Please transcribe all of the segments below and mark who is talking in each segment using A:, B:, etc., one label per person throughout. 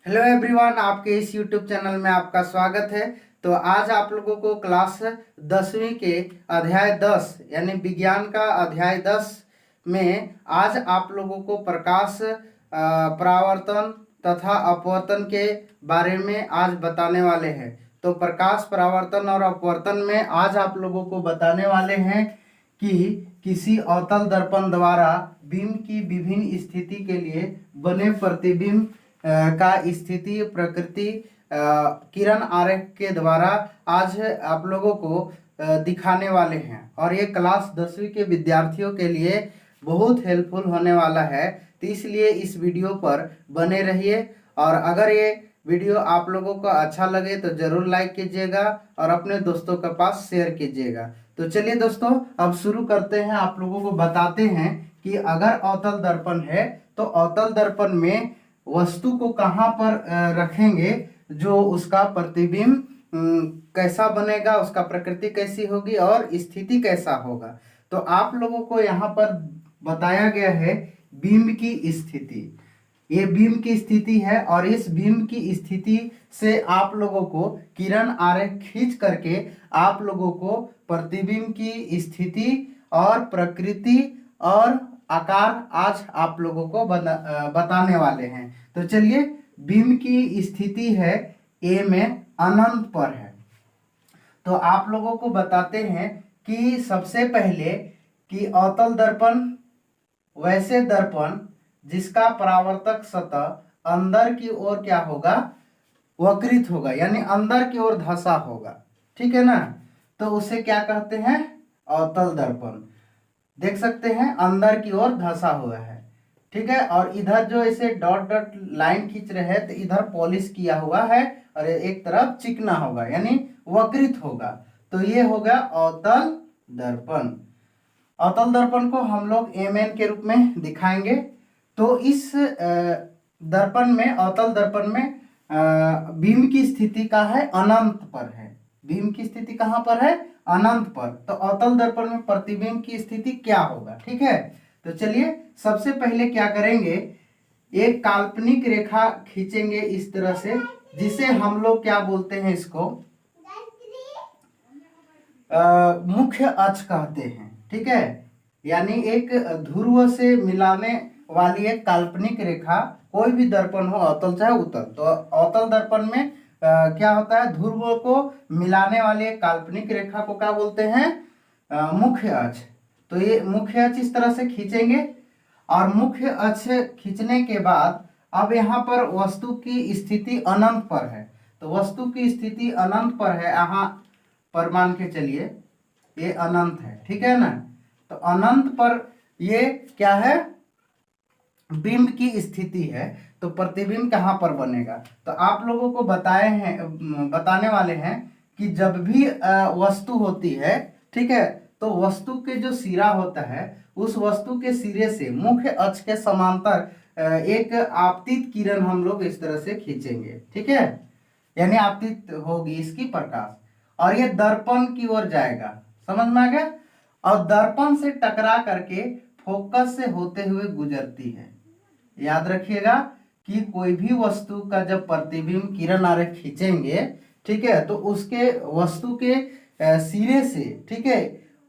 A: Hello everyone, आपके इस YouTube channel में आपका स्वागत है। तो आज आप लोगों को क्लास 10वीं के अध्याय 10 यानी विज्ञान का अध्याय 10 में आज आप लोगों को प्रकाश परावर्तन तथा अपवर्तन के बारे में आज बताने वाले हैं। तो प्रकाश परावर्तन और अपवर्तन में आज आप लोगों को बताने वाले हैं कि किसी अवतल दर्पण द्वारा बीम की विभिन्न स्थिति के लिए बने प्रतिबिंब का स्थिति प्रकृति किरण आरेख के द्वारा आज आप लोगों को दिखाने वाले हैं। और ये क्लास 10वीं के विद्यार्थियों के लिए बहुत हेल्पफुल होने वाला है, तो इसलिए इस वीडियो पर बने रहिए। और अगर ये वीडियो आप लोगों को अच्छा लगे तो ज़रूर लाइक कीजिएगा और अपने दोस्तों के पास शेयर कीजिएगा। तो चलिए दोस्तों, अब शुरू करते हैं। आप लोगों को बताते हैं कि अगर अवतल दर्पण है तो अवतल दर्पण में वस्तु को कहाँ पर रखेंगे, जो उसका प्रतिबिंब कैसा बनेगा, उसका प्रकृति कैसी होगी और स्थिति कैसा होगा। तो आप लोगों को यहाँ पर बताया गया है बिंब की स्थिति। ये बिंब की स्थिति है और इस बिंब की स्थिति से आप लोगों को किरण आरेख खींच करके आप लोगों को प्रतिबिंब की स्थिति और प्रकृति और आकार आज आप लोगों को बताने वाले हैं। तो चलिए, बिंब की स्थिति है ए में अनंत पर है। तो आप लोगों को बताते हैं कि सबसे पहले कि अवतल दर्पण वैसे दर्पण जिसका परावर्तक सतह अंदर की ओर क्या होगा, वक्रित होगा, यानी अंदर की ओर धंसा होगा। ठीक है ना। तो उसे क्या कहते हैं, अवतल दर्पण। देख सकते हैं अंदर की ओर धंसा हुआ है। ठीक है। और इधर जो इसे डॉट डॉट लाइन खींच रहे हैं तो इधर पॉलिश किया हुआ है और एक तरफ चिकना होगा, यानी वक्रित होगा। तो ये होगा अवतल दर्पण। अवतल दर्पण को हम लोग एमएन के रूप में दिखाएंगे। तो इस दर्पण में, अवतल दर्पण में बिंब की स्थिति का है अनंत पर है। बिंब की स्थिति कहाँ पर है, अनंत पर। तो अवतल दर्पण में प्रतिबिंब की स्थिति क्या होगा। ठीक है। तो चलिए, सबसे पहले क्या करेंगे, एक काल्पनिक रेखा खींचेंगे इस तरह से, जिसे हम लोग क्या बोलते हैं, इसको मुख्य अक्ष कहते हैं। ठीक है। यानी एक ध्रुव से मिलाने वाली एक काल्पनिक रेखा, कोई भी दर्पण हो, अवतल चाहे उत्तल। तो अवतल दर्पण में क्या होता है, ध्रुव को मिलाने वाली एक काल्पनिक रेखा को क्या बोलते हैं, मुख्य अक्ष। तो ये मुख्य अक्ष इस तरह से खींचेंगे और मुख्य अक्ष खींचने के बाद अब यहाँ पर वस्तु की स्थिति अनंत पर है। तो वस्तु की स्थिति अनंत पर है, यहाँ पर मान के चलिए ये अनंत है। ठीक है ना। तो अनंत पर ये क्या है, बिंब की स्थिति है। तो प्रतिबिंब कहाँ पर बनेगा, तो आप लोगों को बताने वाले हैं कि जब भी वस्तु होती है, ठीक है, तो वस्तु के जो सिरा होता है, उस वस्तु के सिरे से मुख्य अक्ष के समांतर एक आपतित किरण हम लोग इस तरह से खींचेंगे। ठीक है। यानी आपतित होगी इसकी प्रकाश और ये दर्पण की ओर जाएगा। समझ में आ गया। और दर्पण से टकरा करके फोकस से होते हुए गुजरती है। याद रखिएगा कि कोई भी वस्तु का जब प्रतिबिंब किरण आरेख खींचेंगे, ठीक है, तो उसके वस्तु के सिरे से, ठीक है,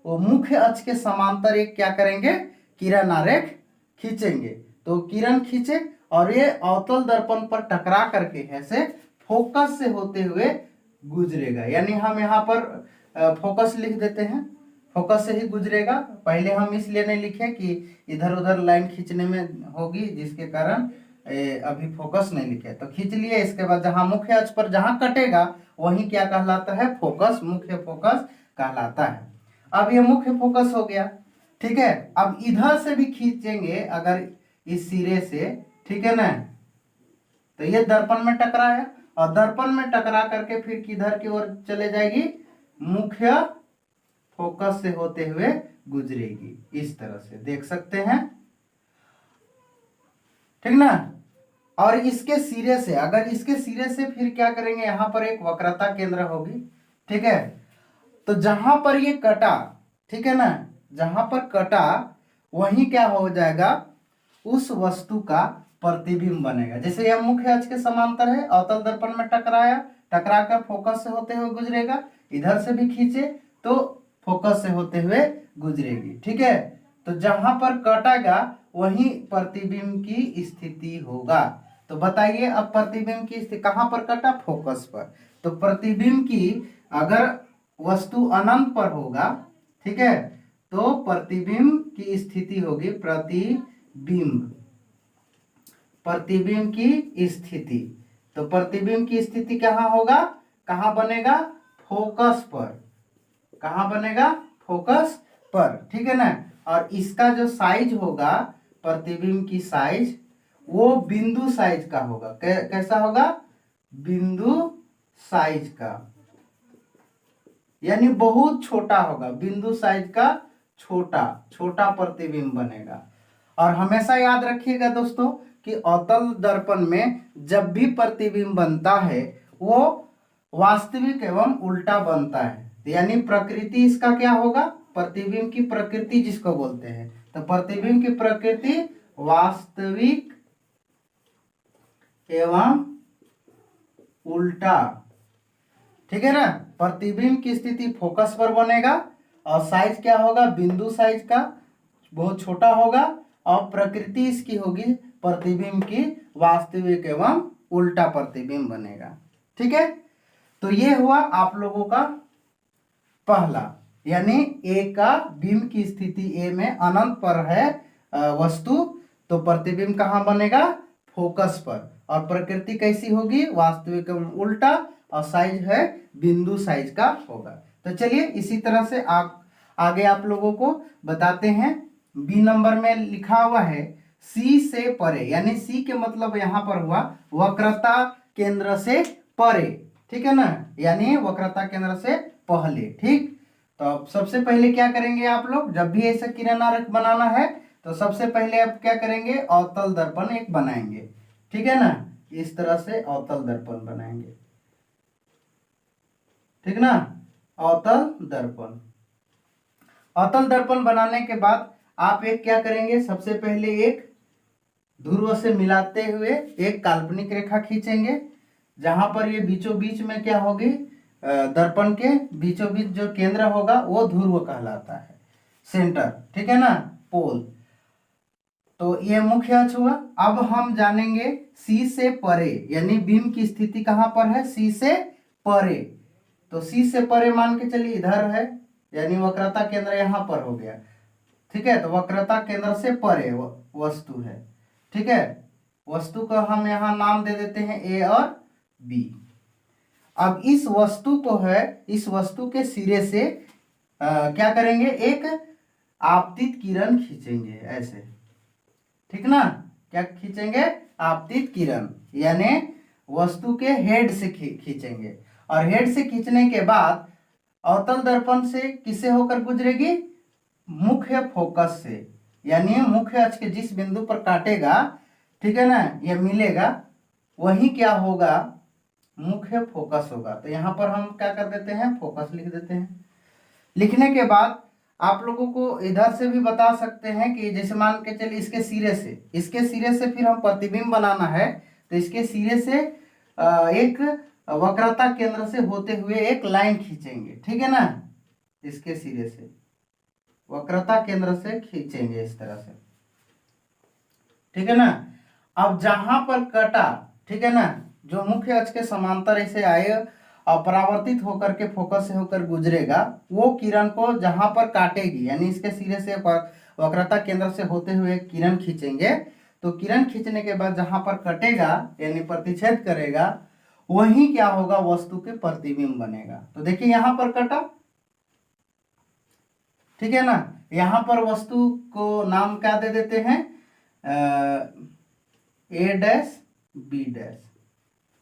A: वो मुख्य अक्ष के समांतर एक क्या करेंगे, किरण आरेख खींचेंगे। तो किरण खींचे और ये अवतल दर्पण पर टकरा करके ऐसे फोकस से होते हुए गुजरेगा। यानी हम यहाँ पर फोकस लिख देते हैं, फोकस से ही गुजरेगा। पहले हम इसलिए नहीं लिखे कि इधर उधर लाइन खींचने में होगी, जिसके कारण अभी फोकस नहीं लिखे। तो खींच लिए, इसके बाद जहां मुख्य अक्ष पर जहां कटेगा वहीं क्या कहलाता है, फोकस, मुख्य फोकस कहलाता है। अब ये मुख्य फोकस हो गया। ठीक है। अब इधर से भी खींचेंगे अगर इस सिरे से, ठीक है ना, तो ये दर्पण में टकराया और दर्पण में टकरा करके फिर किधर की ओर चले जाएगी, मुख्य फोकस से होते हुए गुजरेगी। इस तरह से देख सकते हैं। ठीक ना। और इसके सिरे से, अगर इसके सिरे से फिर क्या करेंगे, यहां पर एक वक्रता केंद्र होगी। ठीक है। तो जहां पर ये कटा, ठीक है ना, जहां पर कटा वहीं क्या हो जाएगा, उस वस्तु का प्रतिबिंब बनेगा। जैसे यह मुख्य अक्ष के समांतर है, अवतल दर्पण में टकराया, टकरा कर फोकस से होते हुए गुजरेगा, इधर से भी खींचे तो फोकस से होते हुए गुजरेगी। ठीक है, तो जहां पर कटेगा वहीं प्रतिबिंब की स्थिति होगा। तो बताइए अब प्रतिबिंब की स्थिति कहां पर कटा? फोकस पर। तो प्रतिबिंब की अगर वस्तु अनंत पर होगा, ठीक है, तो प्रतिबिंब की स्थिति होगी प्रतिबिंब, प्रतिबिंब की स्थिति। तो प्रतिबिंब की स्थिति कहां होगा, कहां बनेगा? फोकस पर। कहां बनेगा? फोकस पर। ठीक है ना। और इसका जो साइज होगा, प्रतिबिंब की साइज, वो बिंदु साइज का होगा। कैसा होगा? बिंदु साइज का, यानी बहुत छोटा होगा, बिंदु साइज का छोटा छोटा प्रतिबिंब बनेगा। और हमेशा याद रखिएगा दोस्तों कि अवतल दर्पण में जब भी प्रतिबिंब बनता है वो वास्तविक एवं उल्टा बनता है। यानी प्रकृति इसका क्या होगा? प्रतिबिंब की प्रकृति जिसको बोलते हैं, तो प्रतिबिंब की प्रकृति वास्तविक एवं उल्टा। ठीक है ना। प्रतिबिंब की स्थिति फोकस पर बनेगा और साइज क्या होगा? बिंदु साइज का, बहुत छोटा होगा। और प्रकृति इसकी होगी प्रतिबिंब की वास्तविक एवं उल्टा प्रतिबिंब बनेगा। ठीक है, तो ये हुआ आप लोगों का पहला, यानी ए का बिंब की स्थिति ए में अनंत पर है वस्तु, तो प्रतिबिंब कहाँ बनेगा? फोकस पर। और प्रकृति कैसी होगी? वास्तविक एवं उल्टा, और साइज है बिंदु साइज का होगा। तो चलिए इसी तरह से आगे आप लोगों को बताते हैं। बी नंबर में लिखा हुआ है सी से परे, यानी सी के मतलब यहाँ पर हुआ वक्रता केंद्र से परे। ठीक है ना, यानी वक्रता केंद्र से पहले। ठीक, तो अब सबसे पहले क्या करेंगे आप लोग? जब भी ऐसा किरण आरेख बनाना है तो सबसे पहले आप क्या करेंगे? अवतल दर्पण एक बनाएंगे। ठीक है ना, इस तरह से अवतल दर्पण बनाएंगे। ठीक ना, अवतल दर्पण। अवतल दर्पण बनाने के बाद आप एक क्या करेंगे? सबसे पहले एक ध्रुव से मिलाते हुए एक काल्पनिक रेखा खींचेंगे, जहां पर ये बीचों बीच में क्या होगी? दर्पण के बीचों बीच जो केंद्र होगा वो ध्रुव कहलाता है, सेंटर। ठीक है ना, पोल। तो ये मुख्य अक्ष हुआ। अब हम जानेंगे सी से परे, यानी बिंब की स्थिति कहां पर है? सी से परे। तो सी से परे मान के चलिए इधर है, यानी वक्रता केंद्र यहां पर हो गया। ठीक है, तो वक्रता केंद्र से परे वस्तु है। ठीक है, वस्तु का हम यहाँ नाम दे देते हैं ए और बी। अब इस वस्तु को है, इस वस्तु के सिरे से क्या करेंगे? एक आपतित किरण खींचेंगे ऐसे। ठीक ना, क्या खींचेंगे? आपतित किरण, यानी वस्तु के हेड से खींचेंगे। और हेड से खींचने के बाद अवतल दर्पण से किससे होकर गुजरेगी? मुख्य फोकस से, यानी मुख्य अक्ष के जिस बिंदु पर काटेगा, ठीक है ना, ये मिलेगा, वही क्या होगा? मुख्य फोकस होगा। तो यहाँ पर हम क्या कर देते हैं? फोकस लिख देते हैं। लिखने के बाद आप लोगों को इधर से भी बता सकते हैं कि जैसे मान के चलिए इसके सिरे से फिर हम प्रतिबिंब बनाना है, तो इसके सिरे से एक वक्रता केंद्र से होते हुए एक लाइन खींचेंगे। ठीक है ना, इसके सिरे से वक्रता केंद्र से खींचेंगे इस तरह से। ठीक है ना। अब जहां पर कटा, ठीक है ना, जो मुख्य अक्ष के समांतर ऐसे आए और परावर्तित होकर के फोकस से होकर गुजरेगा, वो किरण को जहां पर काटेगी, यानी इसके सिरे से वक्रता केंद्र से होते हुए किरण खींचेंगे। तो किरण खींचने के बाद जहां पर कटेगा, यानी प्रतिच्छेद करेगा, वही क्या होगा? वस्तु के प्रतिबिंब बनेगा। तो देखिए यहां पर कटा, ठीक है ना, यहां पर वस्तु को नाम क्या दे देते हैं? ए डैश बी डैश।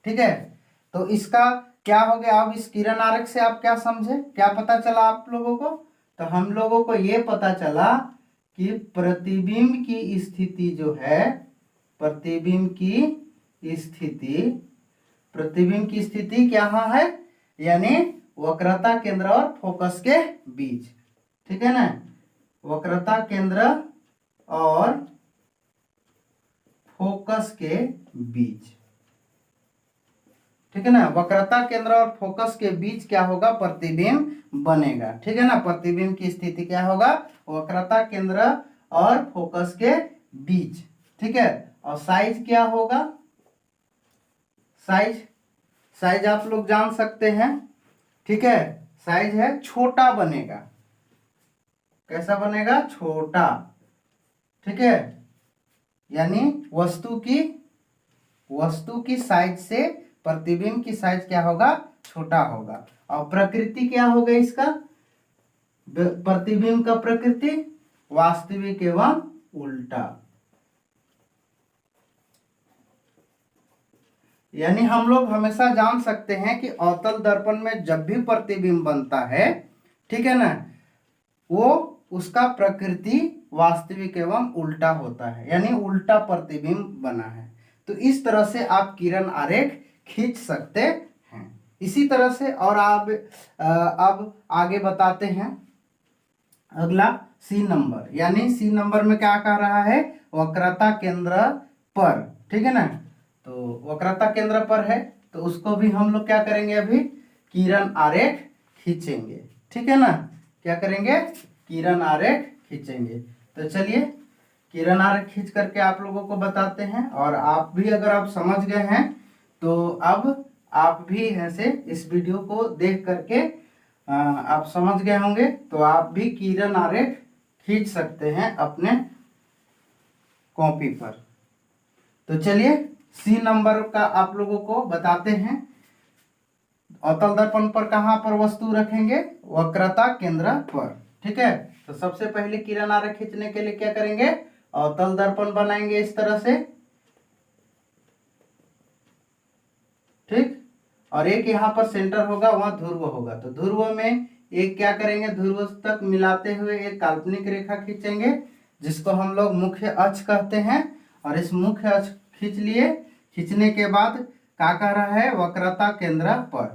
A: ठीक है, तो इसका क्या हो गया? अब इस किरण आरेख से आप क्या समझे, क्या पता चला आप लोगों को? तो हम लोगों को ये पता चला कि प्रतिबिंब की स्थिति जो है, प्रतिबिंब की स्थिति क्या है? यानी वक्रता केंद्र और फोकस के बीच। ठीक है ना, वक्रता केंद्र और फोकस के बीच, ठीक है ना। वक्रता केंद्र और फोकस के बीच क्या होगा, प्रतिबिंब बनेगा, ठीक है ना। प्रतिबिंब की स्थिति क्या होगा, वक्रता केंद्र और फोकस के बीच, ठीक है। और साइज क्या होगा, साइज आप लोग जान सकते हैं, ठीक है। साइज है छोटा बनेगा, कैसा बनेगा, छोटा, ठीक है। यानी वस्तु की साइज से प्रतिबिंब की साइज क्या होगा, छोटा होगा। और प्रकृति क्या होगा इसका, प्रतिबिंब का प्रकृति वास्तविक एवं उल्टा। यानी हम लोग हमेशा जान सकते हैं कि अवतल दर्पण में जब भी प्रतिबिंब बनता है, ठीक है ना, वो उसका प्रकृति वास्तविक एवं उल्टा होता है, यानी उल्टा प्रतिबिंब बना है। तो इस तरह से आप किरण आरेख खींच सकते हैं। इसी तरह से और आप अब आगे बताते हैं अगला सी नंबर। यानी सी नंबर में क्या कह रहा है, वक्रता केंद्र पर, ठीक है ना। तो वक्रता केंद्र पर है तो उसको भी हम लोग क्या करेंगे, अभी किरण आरेख खींचेंगे, ठीक है ना। क्या करेंगे, किरण आरेख खींचेंगे। तो चलिए किरण आरेख खींच करके आप लोगों को बताते हैं। और आप भी अगर आप समझ गए हैं तो अब आप भी ऐसे इस वीडियो को देख करके आप समझ गए होंगे, तो आप भी किरण आरेख खींच सकते हैं अपने कॉपी पर। तो चलिए सी नंबर का आप लोगों को बताते हैं। अवतल दर्पण पर कहां पर वस्तु रखेंगे, वक्रता केंद्र पर, ठीक है। तो सबसे पहले किरण आरेख खींचने के लिए क्या करेंगे, अवतल दर्पण बनाएंगे इस तरह से, ठीक। और एक यहाँ पर सेंटर होगा, वहां ध्रुव होगा। तो ध्रुव में एक क्या करेंगे, ध्रुव तक मिलाते हुए एक काल्पनिक रेखा खींचेंगे, जिसको हम लोग मुख्य अक्ष कहते हैं। और इस मुख्य अक्ष खींच लिए, खींचने के बाद क्या कह रहा है, वक्रता केंद्र पर।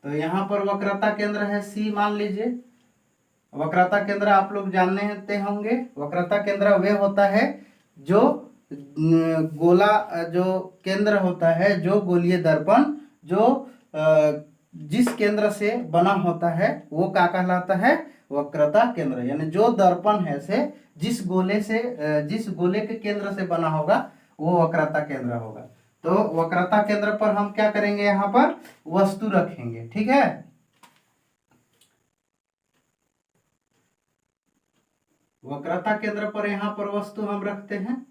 A: तो यहाँ पर वक्रता केंद्र है सी मान लीजिए। वक्रता केंद्र आप लोग जानते होंगे, वक्रता केंद्र वे होता है जो गोला, जो केंद्र होता है, जो गोलीय दर्पण जो जिस केंद्र से बना होता है वो क्या कहलाता है, वक्रता केंद्र। यानी जो दर्पण है से जिस गोले के केंद्र से बना होगा वो वक्रता केंद्र होगा। तो वक्रता केंद्र पर हम क्या करेंगे, यहाँ पर वस्तु रखेंगे, ठीक है। वक्रता केंद्र पर यहाँ पर वस्तु हम रखते हैं।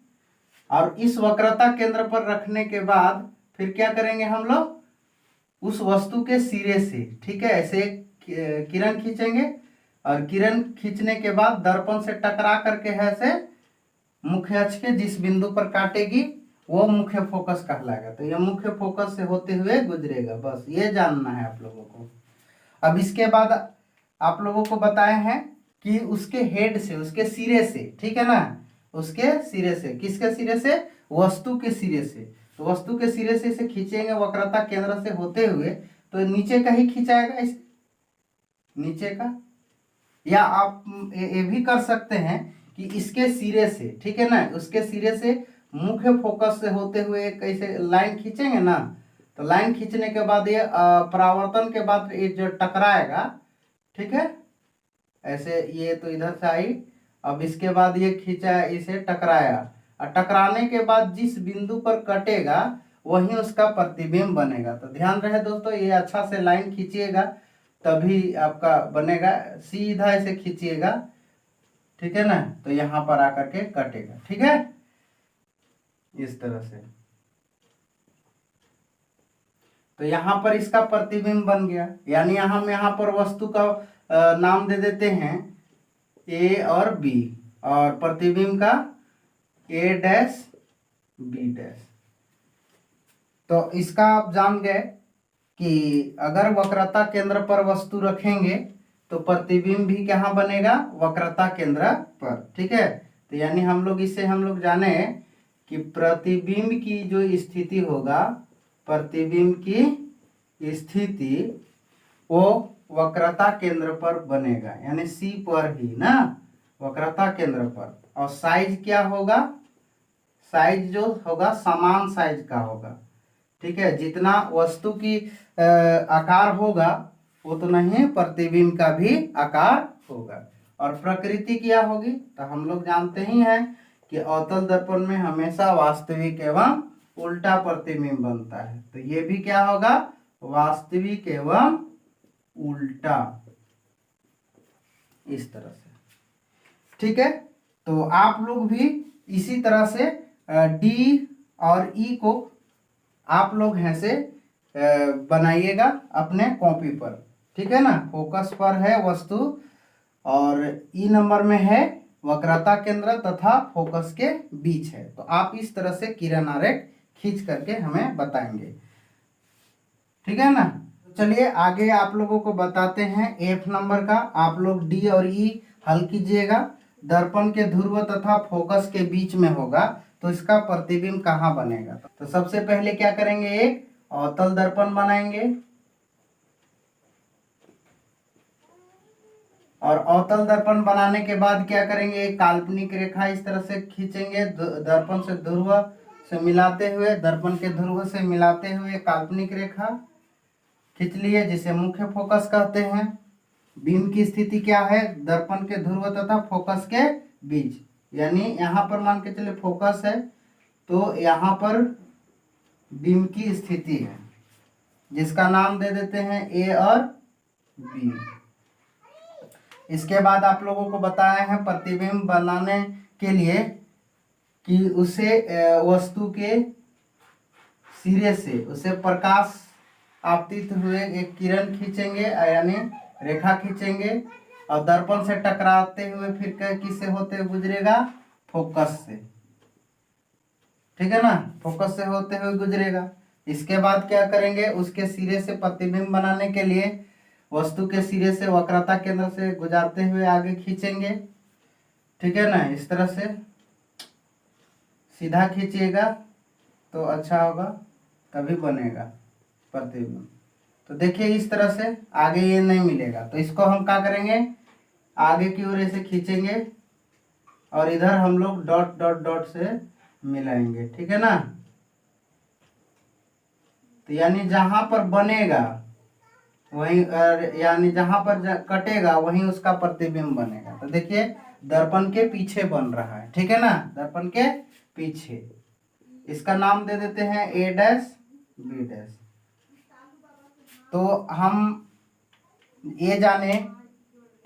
A: और इस वक्रता केंद्र पर रखने के बाद फिर क्या करेंगे हम लोग, उस वस्तु के सिरे से, ठीक है, ऐसे किरण खींचेंगे। और किरण खींचने के बाद दर्पण से टकरा करके ऐसे मुख्य अक्ष के जिस बिंदु पर काटेगी वो मुख्य फोकस कहलाएगा। तो यह मुख्य फोकस से होते हुए गुजरेगा, बस ये जानना है आप लोगों को। अब इसके बाद आप लोगों को बताए हैं कि उसके हेड से, उसके सिरे से, ठीक है ना, उसके सिरे से, किसके सिरे से, वस्तु के सिरे से। तो वस्तु के सिरे से इसे खींचेंगे वक्रता केंद्र से होते हुए, तो नीचे का ही खींचाएगा, इस नीचे का। या आप ये भी कर सकते हैं कि इसके सिरे से, ठीक है ना, उसके सिरे से मुख्य फोकस से होते हुए एक ऐसे लाइन खींचेंगे ना। तो लाइन खींचने के बाद ये परावर्तन के बाद ये जो टकराएगा, ठीक है, ऐसे ये तो इधर से आई। अब इसके बाद ये खींचा, इसे टकराया, और टकराने के बाद जिस बिंदु पर कटेगा वहीं उसका प्रतिबिंब बनेगा। तो ध्यान रहे दोस्तों, ये अच्छा से लाइन खींचिएगा तभी आपका बनेगा। सीधा ऐसे खींचिएगा, ठीक है ना, तो यहाँ पर आकर के कटेगा, ठीक है, इस तरह से। तो यहाँ पर इसका प्रतिबिंब बन गया। यानी हम यहाँ पर वस्तु का नाम दे देते हैं ए और बी, और प्रतिबिंब का ए डैश बी डैश। तो इसका आप जान गए कि अगर वक्रता केंद्र पर वस्तु रखेंगे तो प्रतिबिंब भी कहाँ बनेगा, वक्रता केंद्र पर, ठीक है। तो यानी हम लोग जाने कि प्रतिबिंब की जो स्थिति होगा, प्रतिबिंब की स्थिति वो वक्रता केंद्र पर बनेगा, यानी सी पर ही ना, वक्रता केंद्र पर। और साइज क्या होगा, साइज जो होगा समान साइज का होगा। ठीक है, जितना वस्तु की आकार होगा उतना ही प्रतिबिंब का भी आकार होगा। और प्रकृति क्या होगी, तो हम लोग जानते ही हैं कि अवतल दर्पण में हमेशा वास्तविक एवं उल्टा प्रतिबिंब बनता है। तो ये भी क्या होगा, वास्तविक एवं उल्टा, इस तरह से। ठीक है, तो आप लोग भी इसी तरह से डी और ई को आप लोग ऐसे बनाइएगा अपने कॉपी पर। ठीक है ना, फोकस पर है वस्तु और ई नंबर में है वक्रता केंद्र तथा फोकस के बीच है। तो आप इस तरह से किरण आरेख खींच करके हमें बताएंगे। ठीक है ना, चलिए आगे आप लोगों को बताते हैं एफ नंबर का। आप लोग डी और ई हल कीजिएगा। दर्पण के ध्रुव तथा फोकस के बीच में होगा तो इसका प्रतिबिंब कहाँ बनेगा। तो सबसे पहले क्या करेंगे, एक अवतल दर्पण बनाएंगे और अवतल दर्पण बनाने के बाद क्या करेंगे, एक काल्पनिक रेखा इस तरह से खींचेंगे दर्पण से ध्रुव से मिलाते हुए, दर्पण के ध्रुव से मिलाते हुए काल्पनिक रेखा खींच लिए जिसे मुख्य फोकस कहते हैं। बीम की स्थिति क्या है, दर्पण के ध्रुव तथा फोकस के बीच, यानी यहाँ पर मान के चले फोकस है तो यहाँ पर बीम की स्थिति है जिसका नाम दे देते हैं ए और बी। इसके बाद आप लोगों को बताया है प्रतिबिंब बनाने के लिए कि उसे वस्तु के सिरे से उसे प्रकाश आपतित हुए एक किरण खींचेंगे यानी रेखा खींचेंगे और दर्पण से टकराते हुए फिर किससे होते हुए गुजरेगा, फोकस से। ठीक है ना, फोकस से होते हुए गुजरेगा। इसके बाद क्या करेंगे, उसके सिरे से प्रतिबिंब बनाने के लिए वस्तु के सिरे से वक्रता केंद्र से गुजारते हुए आगे खींचेंगे। ठीक है ना, इस तरह से सीधा खींचिएगा तो अच्छा होगा, तभी बनेगा प्रतिबिंब। तो देखिए इस तरह से आगे ये नहीं मिलेगा तो इसको हम क्या करेंगे, आगे की ओर ऐसे खींचेंगे और इधर हम लोग डॉट डॉट डॉट से मिलाएंगे। ठीक है ना, तो यानी जहां पर बनेगा वहीं यानी जहां पर कटेगा वहीं उसका प्रतिबिंब बनेगा। तो देखिए दर्पण के पीछे बन रहा है। ठीक है ना, दर्पण के पीछे, इसका नाम दे देते हैं ए डैश बी डैश। तो हम ये जाने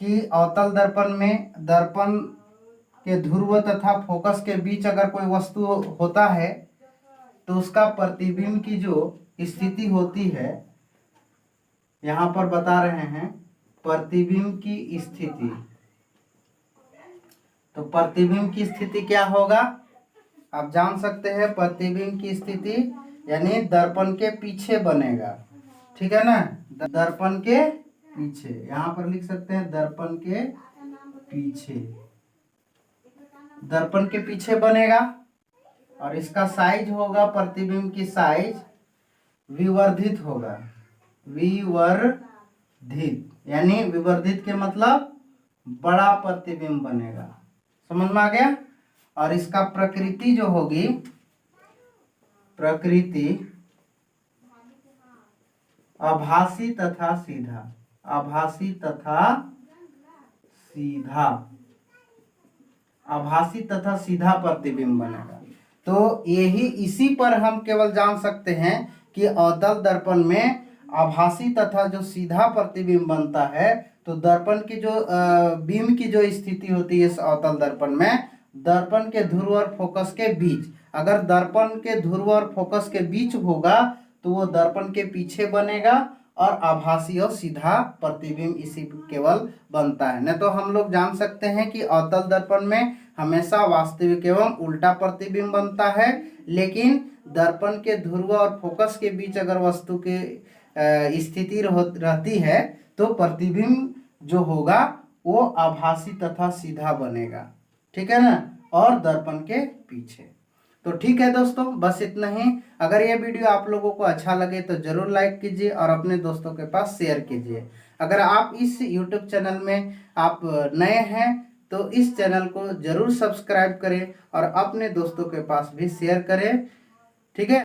A: कि अवतल दर्पण में दर्पण के ध्रुव तथा फोकस के बीच अगर कोई वस्तु होता है तो उसका प्रतिबिंब की जो स्थिति होती है, यहाँ पर बता रहे हैं प्रतिबिंब की स्थिति। तो प्रतिबिंब की स्थिति क्या होगा, आप जान सकते हैं प्रतिबिंब की स्थिति यानी दर्पण के पीछे बनेगा। ठीक है ना, दर्पण के पीछे, यहाँ पर लिख सकते हैं दर्पण के पीछे, दर्पण के पीछे बनेगा और इसका साइज होगा, प्रतिबिंब की साइज विवर्धित होगा। विवर्धित यानी विवर्धित के मतलब बड़ा प्रतिबिंब बनेगा। समझ में आ गया। और इसका प्रकृति जो होगी, प्रकृति आभासी तथा सीधा, आभासी तथा सीधा, आभासी तथा सीधा प्रतिबिंब बनेगा। तो यही इसी पर हम केवल जान सकते हैं कि अवतल दर्पण में आभासी तथा जो सीधा प्रतिबिंब बनता है। तो दर्पण की जो बीम की जो स्थिति होती है इस अवतल दर्पण में, दर्पण के ध्रुव और फोकस के बीच, अगर दर्पण के ध्रुव और फोकस के बीच होगा तो वो दर्पण के पीछे बनेगा और आभासी और सीधा प्रतिबिंब इसी केवल बनता है। नहीं तो हम लोग जान सकते हैं कि अवतल दर्पण में हमेशा वास्तविक एवं उल्टा प्रतिबिंब बनता है, लेकिन दर्पण के ध्रुव और फोकस के बीच अगर वस्तु की स्थिति रहती है तो प्रतिबिंब जो होगा वो आभासी तथा सीधा बनेगा। ठीक है ना, और दर्पण के पीछे। तो ठीक है दोस्तों, बस इतना ही। अगर ये वीडियो आप लोगों को अच्छा लगे तो जरूर लाइक कीजिए और अपने दोस्तों के पास शेयर कीजिए। अगर आप इस YouTube चैनल में आप नए हैं तो इस चैनल को जरूर सब्सक्राइब करें और अपने दोस्तों के पास भी शेयर करें। ठीक है।